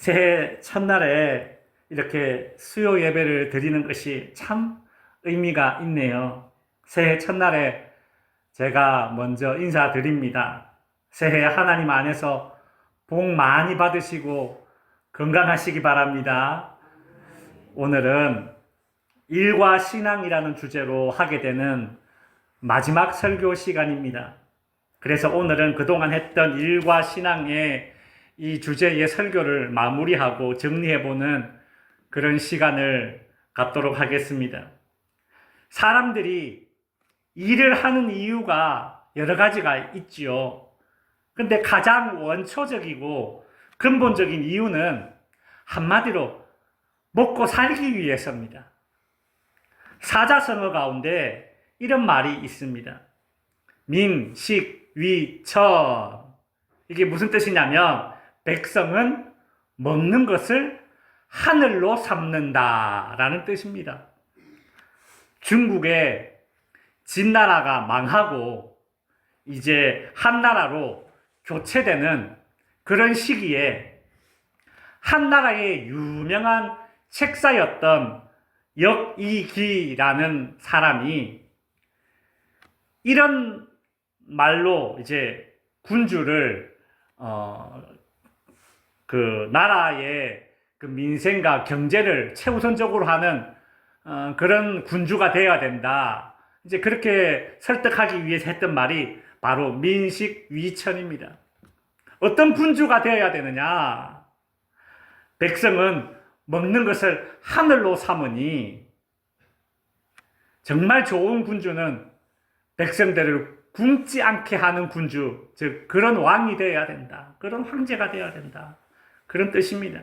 새해 첫날에 이렇게 수요 예배를 드리는 것이 참 의미가 있네요. 새해 첫날에 제가 먼저 인사드립니다. 새해 하나님 안에서 복 많이 받으시고 건강하시기 바랍니다. 오늘은 일과 신앙이라는 주제로 하게 되는 마지막 설교 시간입니다. 그래서 오늘은 그동안 했던 일과 신앙의 이 주제의 설교를 마무리하고 정리해보는 그런 시간을 갖도록 하겠습니다. 사람들이 일을 하는 이유가 여러 가지가 있지요. 근데 가장 원초적이고 근본적인 이유는 한마디로 먹고 살기 위해서입니다. 사자성어 가운데 이런 말이 있습니다. 민식위천. 이게 무슨 뜻이냐면 백성은 먹는 것을 하늘로 삼는다라는 뜻입니다. 중국의 진나라가 망하고 이제 한나라로 교체되는 그런 시기에 한나라의 유명한 책사였던 역이기라는 사람이 이런 말로 이제 군주를 그 나라의 그 민생과 경제를 최우선적으로 하는 그런 군주가 되어야 된다. 이제 그렇게 설득하기 위해서 했던 말이 바로 민식위천입니다. 어떤 군주가 되어야 되느냐? 백성은 먹는 것을 하늘로 삼으니 정말 좋은 군주는 백성들을 굶지 않게 하는 군주, 즉 그런 왕이 되어야 된다. 그런 황제가 되어야 된다. 그런 뜻입니다.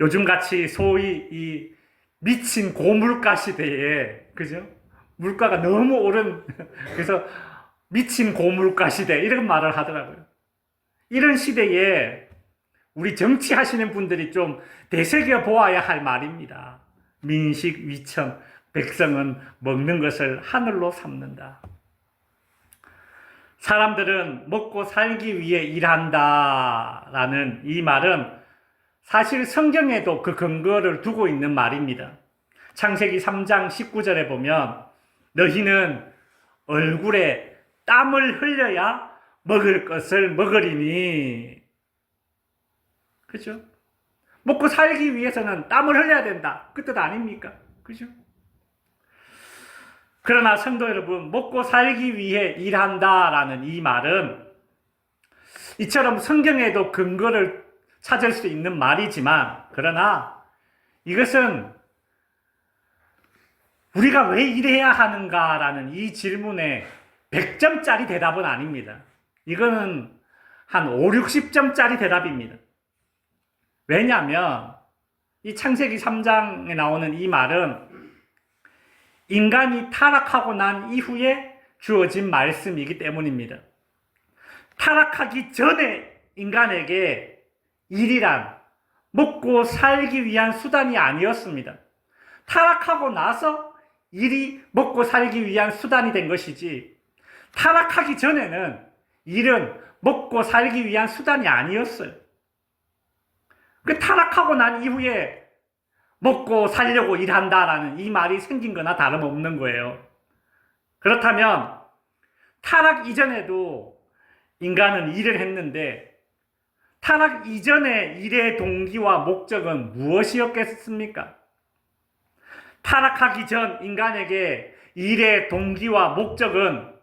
요즘같이 소위 이 미친 고물가 시대에, 그죠? 물가가 너무 오른, 그래서 미친 고물가 시대, 이런 말을 하더라고요. 이런 시대에 우리 정치하시는 분들이 좀 되새겨 보아야 할 말입니다. 민식위천, 백성은 먹는 것을 하늘로 삼는다. 사람들은 먹고 살기 위해 일한다라는 이 말은 사실 성경에도 그 근거를 두고 있는 말입니다. 창세기 3장 19절에 보면 너희는 얼굴에 땀을 흘려야 먹을 것을 먹으리니. 그죠? 먹고 살기 위해서는 땀을 흘려야 된다. 그 뜻 아닙니까? 그죠? 그러나 성도 여러분, 먹고 살기 위해 일한다라는 이 말은 이처럼 성경에도 근거를 찾을 수 있는 말이지만, 그러나 이것은 우리가 왜 일해야 하는가라는 이 질문에 100점짜리 대답은 아닙니다. 이거는 한 5, 60점짜리 대답입니다. 왜냐하면 이 창세기 3장에 나오는 이 말은 인간이 타락하고 난 이후에 주어진 말씀이기 때문입니다. 타락하기 전에 인간에게 일이란 먹고 살기 위한 수단이 아니었습니다. 타락하고 나서 일이 먹고 살기 위한 수단이 된 것이지, 타락하기 전에는 일은 먹고 살기 위한 수단이 아니었어요. 그 타락하고 난 이후에 먹고 살려고 일한다라는 이 말이 생긴 거나 다름없는 거예요. 그렇다면 타락 이전에도 인간은 일을 했는데 타락 이전의 일의 동기와 목적은 무엇이었겠습니까? 타락하기 전 인간에게 일의 동기와 목적은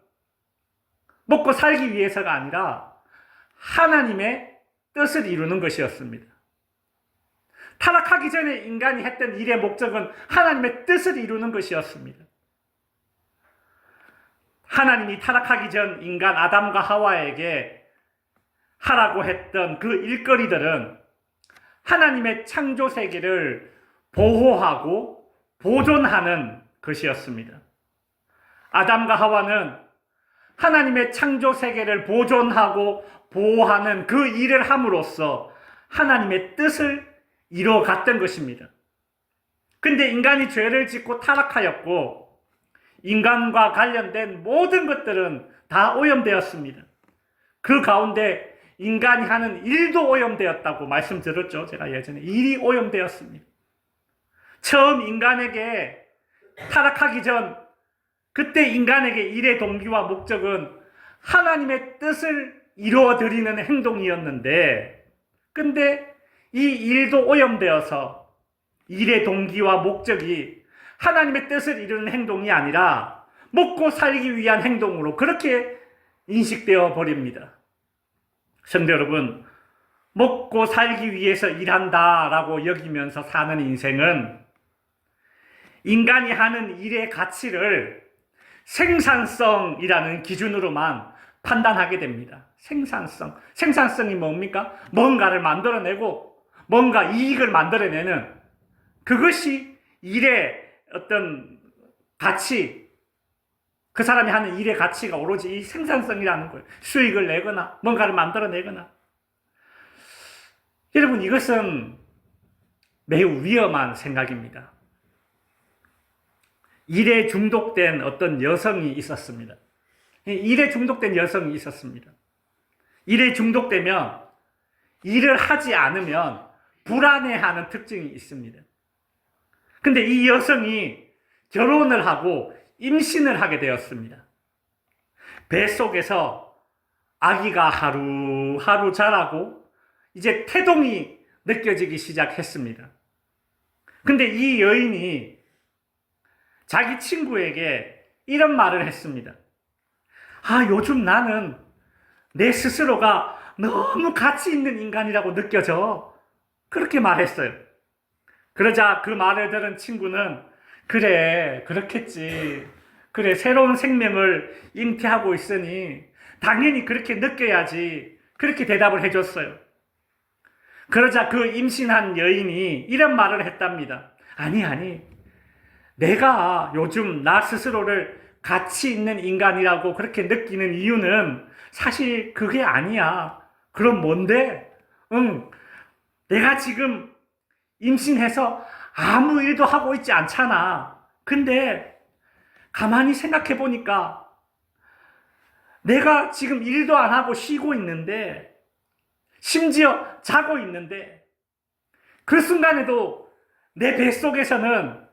먹고 살기 위해서가 아니라 하나님의 뜻을 이루는 것이었습니다. 타락하기 전에 인간이 했던 일의 목적은 하나님의 뜻을 이루는 것이었습니다. 하나님이 타락하기 전 인간 아담과 하와에게 하라고 했던 그 일거리들은 하나님의 창조 세계를 보호하고 보존하는 것이었습니다. 아담과 하와는 하나님의 창조 세계를 보존하고 보호하는 그 일을 함으로써 하나님의 뜻을 이뤄갔던 것입니다. 근데 인간이 죄를 짓고 타락하였고 인간과 관련된 모든 것들은 다 오염되었습니다. 그 가운데 인간이 하는 일도 오염되었다고 말씀드렸죠. 제가 예전에 일이 오염되었습니다. 처음 인간에게 타락하기 전 그때 인간에게 일의 동기와 목적은 하나님의 뜻을 이루어드리는 행동이었는데, 근데 이 일도 오염되어서 일의 동기와 목적이 하나님의 뜻을 이루는 행동이 아니라 먹고 살기 위한 행동으로 그렇게 인식되어 버립니다. 성도 여러분, 먹고 살기 위해서 일한다라고 여기면서 사는 인생은 인간이 하는 일의 가치를 생산성이라는 기준으로만 판단하게 됩니다. 생산성이 뭡니까? 뭔가를 만들어내고 뭔가 이익을 만들어내는, 그것이 일의 어떤 가치, 그 사람이 하는 일의 가치가 오로지 이 생산성이라는 거예요. 수익을 내거나 뭔가를 만들어내거나. 여러분, 이것은 매우 위험한 생각입니다. 일에 중독된 어떤 여성이 있었습니다. 일에 중독된 여성이 있었습니다. 일에 중독되면 일을 하지 않으면 불안해하는 특징이 있습니다. 근데 이 여성이 결혼을 하고 임신을 하게 되었습니다. 뱃속에서 아기가 하루하루 자라고 이제 태동이 느껴지기 시작했습니다. 근데 이 여인이 자기 친구에게 이런 말을 했습니다. 요즘 나는 내 스스로가 너무 가치 있는 인간이라고 느껴져. 그렇게 말했어요. 그러자 그 말을 들은 친구는 그래, 그렇겠지. 그래, 새로운 생명을 잉태하고 있으니 당연히 그렇게 느껴야지. 그렇게 대답을 해줬어요. 그러자 그 임신한 여인이 이런 말을 했답니다. 아니. 내가 요즘 나 스스로를 가치 있는 인간이라고 그렇게 느끼는 이유는 사실 그게 아니야. 그럼 뭔데? 내가 지금 임신해서 아무 일도 하고 있지 않잖아. 근데 가만히 생각해 보니까 내가 지금 일도 안 하고 쉬고 있는데, 심지어 자고 있는데, 그 순간에도 내 뱃속에서는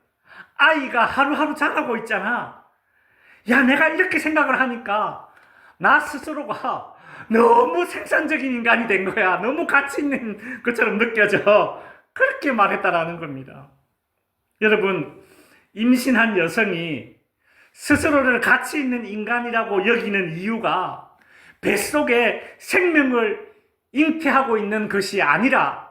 아이가 하루하루 자라고 있잖아. 야, 내가 이렇게 생각을 하니까 나 스스로가 너무 생산적인 인간이 된 거야. 너무 가치 있는 것처럼 느껴져. 그렇게 말했다라는 겁니다. 여러분, 임신한 여성이 스스로를 가치 있는 인간이라고 여기는 이유가 뱃속에 생명을 잉태하고 있는 것이 아니라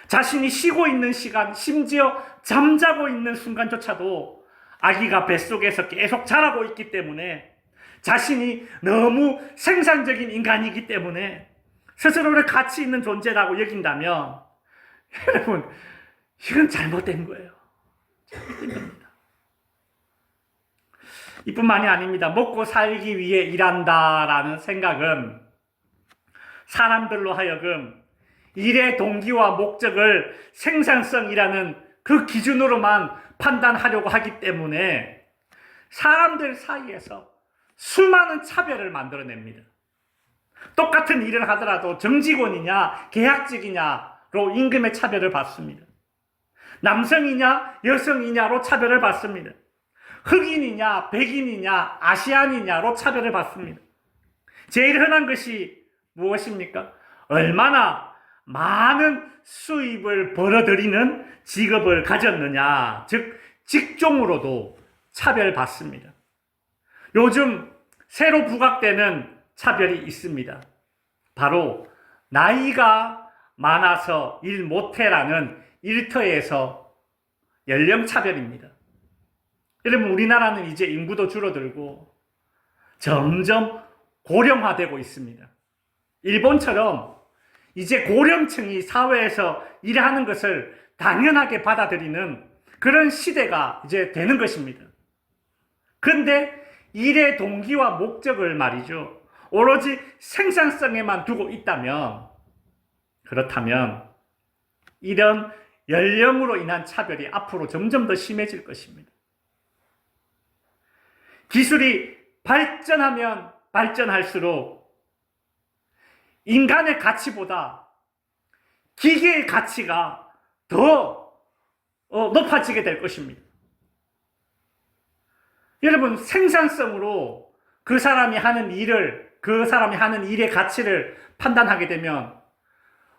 자신이 쉬고 있는 시간, 심지어 잠자고 있는 순간조차도 아기가 뱃속에서 계속 자라고 있기 때문에, 자신이 너무 생산적인 인간이기 때문에 스스로를 가치 있는 존재라고 여긴다면, 여러분, 이건 잘못된 거예요. 잘못된 겁니다. 이뿐만이 아닙니다. 먹고 살기 위해 일한다라는 생각은 사람들로 하여금 일의 동기와 목적을 생산성이라는 그 기준으로만 판단하려고 하기 때문에 사람들 사이에서 수많은 차별을 만들어냅니다. 똑같은 일을 하더라도 정직원이냐 계약직이냐로 임금의 차별을 받습니다. 남성이냐 여성이냐로 차별을 받습니다. 흑인이냐 백인이냐 아시안이냐로 차별을 받습니다. 제일 흔한 것이 무엇입니까? 얼마나 많은 수입을 벌어들이는 직업을 가졌느냐, 즉 직종으로도 차별받습니다. 요즘 새로 부각되는 차별이 있습니다. 바로 나이가 많아서 일 못해라는 일터에서 연령차별입니다. 여러분, 우리나라는 이제 인구도 줄어들고 점점 고령화되고 있습니다. 일본처럼 이제 고령층이 사회에서 일하는 것을 당연하게 받아들이는 그런 시대가 이제 되는 것입니다. 그런데 일의 동기와 목적을 말이죠, 오로지 생산성에만 두고 있다면, 그렇다면 이런 연령으로 인한 차별이 앞으로 점점 더 심해질 것입니다. 기술이 발전하면 발전할수록 인간의 가치보다 기계의 가치가 더 높아지게 될 것입니다. 여러분, 생산성으로 그 사람이 하는 일의 가치를 판단하게 되면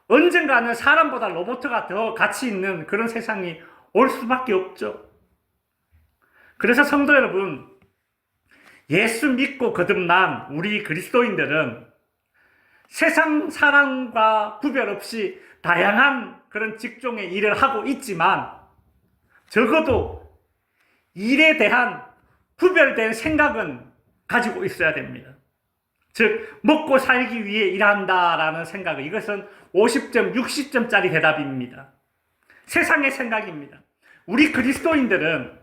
언젠가는 사람보다 로봇가 더 가치 있는 그런 세상이 올 수밖에 없죠. 그래서 성도 여러분, 예수 믿고 거듭난 우리 그리스도인들은 세상 사람과 구별 없이 다양한 그런 직종의 일을 하고 있지만 적어도 일에 대한 구별된 생각은 가지고 있어야 됩니다. 즉, 먹고 살기 위해 일한다라는 생각은 이것은 50점, 60점짜리 대답입니다. 세상의 생각입니다. 우리 그리스도인들은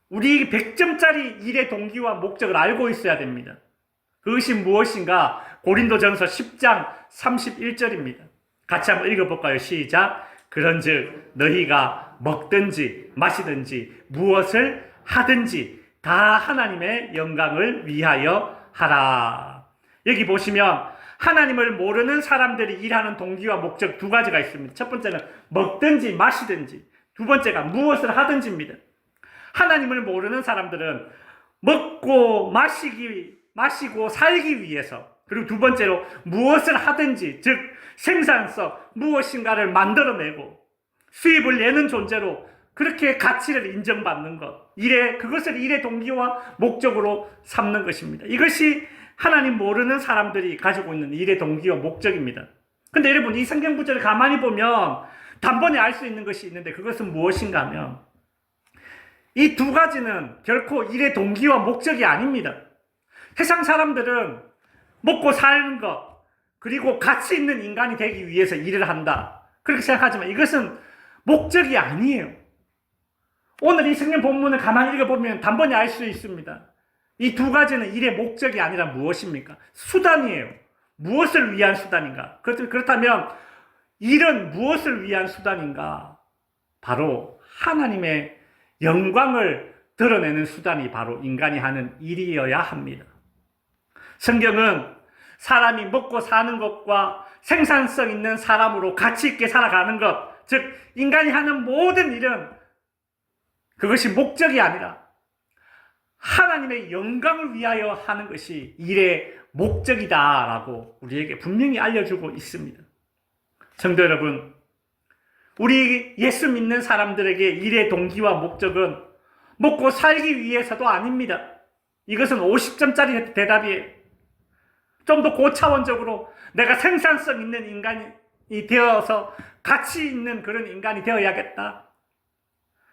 우리 100점짜리 일의 동기와 목적을 알고 있어야 됩니다. 그것이 무엇인가? 고린도전서 10장 31절입니다. 같이 한번 읽어볼까요? 시작. 그런즉 너희가 먹든지 마시든지 무엇을 하든지 다 하나님의 영광을 위하여 하라. 여기 보시면 하나님을 모르는 사람들이 일하는 동기와 목적 두 가지가 있습니다. 첫 번째는 먹든지 마시든지, 두 번째가 무엇을 하든지입니다. 하나님을 모르는 사람들은 먹고 마시고 살기 위해서, 그리고 두 번째로 무엇을 하든지, 즉 생산성, 무엇인가를 만들어내고 수입을 내는 존재로 그렇게 가치를 인정받는 것, 그것을 일의 동기와 목적으로 삼는 것입니다. 이것이 하나님 모르는 사람들이 가지고 있는 일의 동기와 목적입니다. 근데 여러분, 이 성경 구절을 가만히 보면 단번에 알 수 있는 것이 있는데 그것은 무엇인가 하면 이 두 가지는 결코 일의 동기와 목적이 아닙니다. 세상 사람들은 먹고 사는 것, 그리고 가치 있는 인간이 되기 위해서 일을 한다, 그렇게 생각하지만 이것은 목적이 아니에요. 오늘 이 성경 본문을 가만히 읽어보면 단번에 알 수 있습니다. 이 두 가지는 일의 목적이 아니라 무엇입니까? 수단이에요. 무엇을 위한 수단인가? 그렇다면 일은 무엇을 위한 수단인가? 바로 하나님의 영광을 드러내는 수단이 바로 인간이 하는 일이어야 합니다. 성경은 사람이 먹고 사는 것과 생산성 있는 사람으로 가치 있게 살아가는 것, 즉 인간이 하는 모든 일은 그것이 목적이 아니라 하나님의 영광을 위하여 하는 것이 일의 목적이다라고 우리에게 분명히 알려주고 있습니다. 성도 여러분, 우리 예수 믿는 사람들에게 일의 동기와 목적은 먹고 살기 위해서도 아닙니다. 이것은 50점짜리 대답이에요. 좀 더 고차원적으로 내가 생산성 있는 인간이 되어서 가치 있는 그런 인간이 되어야겠다,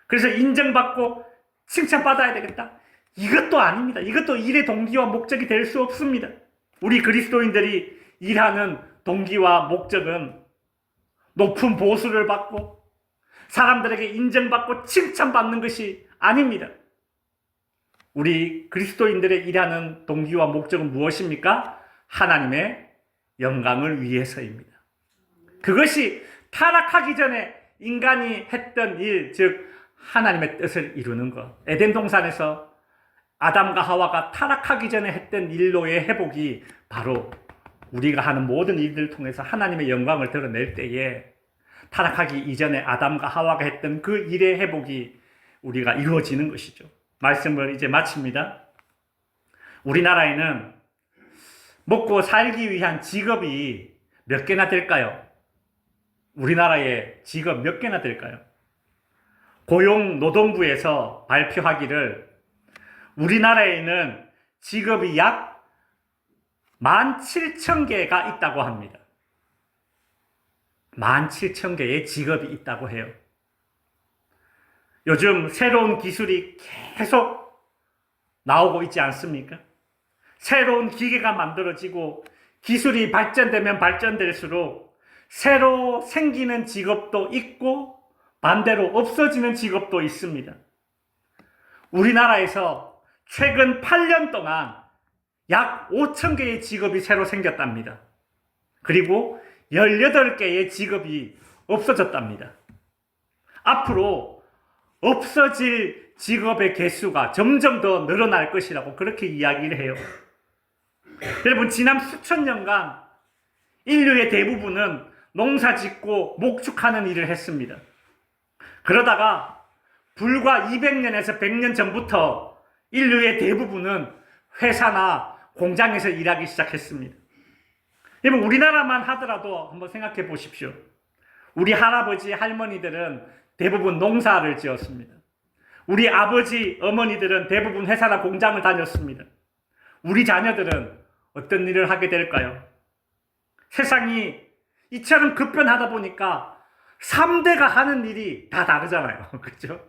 그래서 인정받고 칭찬받아야 되겠다, 이것도 아닙니다. 이것도 일의 동기와 목적이 될 수 없습니다. 우리 그리스도인들이 일하는 동기와 목적은 높은 보수를 받고 사람들에게 인정받고 칭찬받는 것이 아닙니다. 우리 그리스도인들의 일하는 동기와 목적은 무엇입니까? 하나님의 영광을 위해서입니다. 그것이 타락하기 전에 인간이 했던 일, 즉 하나님의 뜻을 이루는 것. 에덴 동산에서 아담과 하와가 타락하기 전에 했던 일로의 회복이 바로 우리가 하는 모든 일들을 통해서 하나님의 영광을 드러낼 때에 타락하기 이전에 아담과 하와가 했던 그 일의 회복이 우리가 이루어지는 것이죠. 말씀을 이제 마칩니다. 우리나라에는 먹고 살기 위한 직업이 몇 개나 될까요? 우리나라에 직업 몇 개나 될까요? 고용노동부에서 발표하기를 우리나라에는 직업이 약 17,000개가 있다고 합니다. 17,000개의 직업이 있다고 해요. 요즘 새로운 기술이 계속 나오고 있지 않습니까? 새로운 기계가 만들어지고 기술이 발전되면 발전될수록 새로 생기는 직업도 있고 반대로 없어지는 직업도 있습니다. 우리나라에서 최근 8년 동안 약 5,000개의 직업이 새로 생겼답니다. 그리고 18개의 직업이 없어졌답니다. 앞으로 없어질 직업의 개수가 점점 더 늘어날 것이라고 그렇게 이야기를 해요. 여러분, 지난 수천 년간 인류의 대부분은 농사 짓고 목축하는 일을 했습니다. 그러다가 불과 200년에서 100년 전부터 인류의 대부분은 회사나 공장에서 일하기 시작했습니다. 여러분, 우리나라만 하더라도 한번 생각해 보십시오. 우리 할아버지, 할머니들은 대부분 농사를 지었습니다. 우리 아버지, 어머니들은 대부분 회사나 공장을 다녔습니다. 우리 자녀들은 어떤 일을 하게 될까요? 세상이 이처럼 급변하다 보니까 3대가 하는 일이 다 다르잖아요. 그렇죠?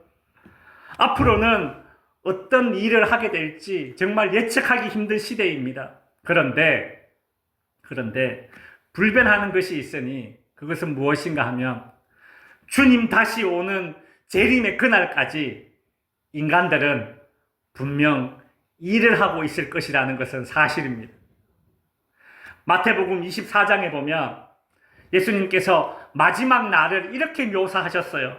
앞으로는 어떤 일을 하게 될지 정말 예측하기 힘든 시대입니다. 그런데 불변하는 것이 있으니 그것은 무엇인가 하면 주님 다시 오는 재림의 그날까지 인간들은 분명 일을 하고 있을 것이라는 것은 사실입니다. 마태복음 24장에 보면 예수님께서 마지막 날을 이렇게 묘사하셨어요.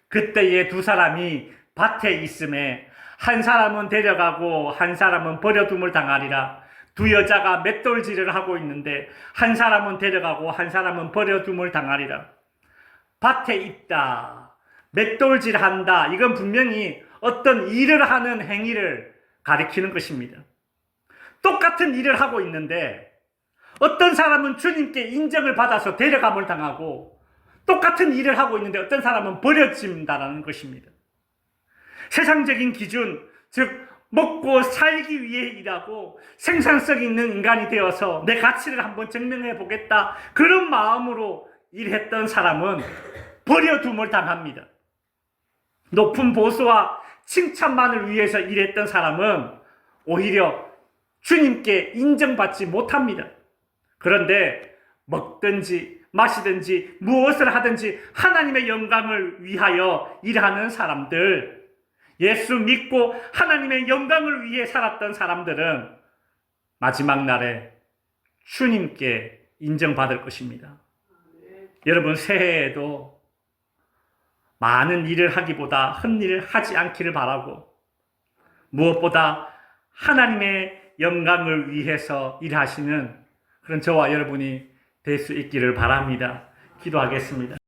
그때에 두 사람이 밭에 있음에 한 사람은 데려가고 한 사람은 버려둠을 당하리라. 두 여자가 맷돌질을 하고 있는데 한 사람은 데려가고 한 사람은 버려둠을 당하리라. 밭에 있다, 맷돌질한다, 이건 분명히 어떤 일을 하는 행위를 가리키는 것입니다. 똑같은 일을 하고 있는데 어떤 사람은 주님께 인정을 받아서 데려감을 당하고 똑같은 일을 하고 있는데 어떤 사람은 버려진다는 것입니다. 세상적인 기준, 즉 먹고 살기 위해 일하고 생산성 있는 인간이 되어서 내 가치를 한번 증명해 보겠다, 그런 마음으로 일했던 사람은 버려둠을 당합니다. 높은 보수와 칭찬만을 위해서 일했던 사람은 오히려 주님께 인정받지 못합니다. 그런데 먹든지 마시든지 무엇을 하든지 하나님의 영광을 위하여 일하는 사람들, 예수 믿고 하나님의 영광을 위해 살았던 사람들은 마지막 날에 주님께 인정받을 것입니다. 여러분, 새해에도 많은 일을 하기보다 헛일을 하지 않기를 바라고 무엇보다 하나님의 영광을 위해서 일하시는 그런 저와 여러분이 될 수 있기를 바랍니다. 기도하겠습니다.